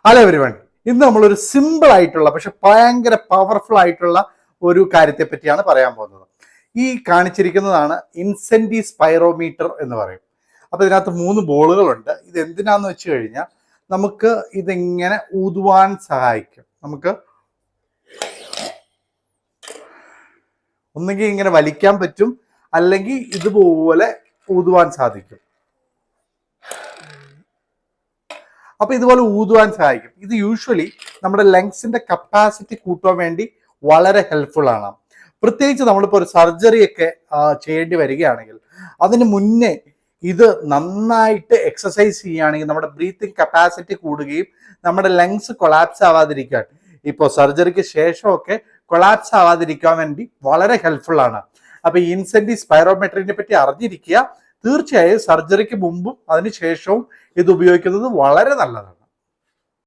Hello everyone, ഇന്ന് നമ്മളൊരു simple ആയിട്ടുള്ള പക്ഷെ ഭയങ്കര പവർഫുൾ ആയിട്ടുള്ള ഒരു കാര്യത്തെ പറ്റിയാണ് പറയാൻ പോകുന്നത്. ഈ കാണിച്ചിരിക്കുന്നതാണ് ഇൻസെന്റി സ്പൈറോമീറ്റർ എന്ന് പറയും. അപ്പൊ ഇതിനകത്ത് 3 ബോളുകളുണ്ട്. ഇത് എന്തിനാന്ന് വെച്ച് കഴിഞ്ഞാൽ നമുക്ക് ഇതിങ്ങനെ ഊതുവാൻ സഹായിക്കും. നമുക്ക് ഒന്നുകിൽ ഇങ്ങനെ വലിക്കാൻ പറ്റും, അല്ലെങ്കിൽ ഇതുപോലെ ഊതുവാൻ സാധിക്കും. അപ്പൊ ഇതുപോലെ ഊതുവാൻ സഹായിക്കും. ഇത് യൂഷ്വലി നമ്മുടെ ലങ്സിന്റെ കപ്പാസിറ്റി കൂട്ടാൻ വേണ്ടി വളരെ ഹെൽപ്ഫുൾ ആണ്. പ്രത്യേകിച്ച് നമ്മളിപ്പോൾ ഒരു സർജറി ഒക്കെ ചെയ്യേണ്ടി വരികയാണെങ്കിൽ അതിന് മുന്നേ ഇത് നന്നായിട്ട് എക്സസൈസ് ചെയ്യുകയാണെങ്കിൽ നമ്മുടെ ബ്രീത്തിങ് കപ്പാസിറ്റി കൂടുകയും നമ്മുടെ ലങ്സ് കൊളാപ്സ് ആവാതിരിക്കാൻ, ഇപ്പോൾ സർജറിക്ക് ശേഷമൊക്കെ കൊളാപ്സ് ആവാതിരിക്കാൻ വേണ്ടി വളരെ ഹെൽപ്ഫുൾ ആണ്. അപ്പൊ ഈ ഇൻസെന്റി സ്പൈറോമെട്രിനെ പറ്റി അറിഞ്ഞിരിക്കുക. തീർച്ചയായും സർജറിക്ക് മുമ്പും അതിനുശേഷവും ഇത് ഉപയോഗിക്കുന്നത് വളരെ നല്ലതാണ്.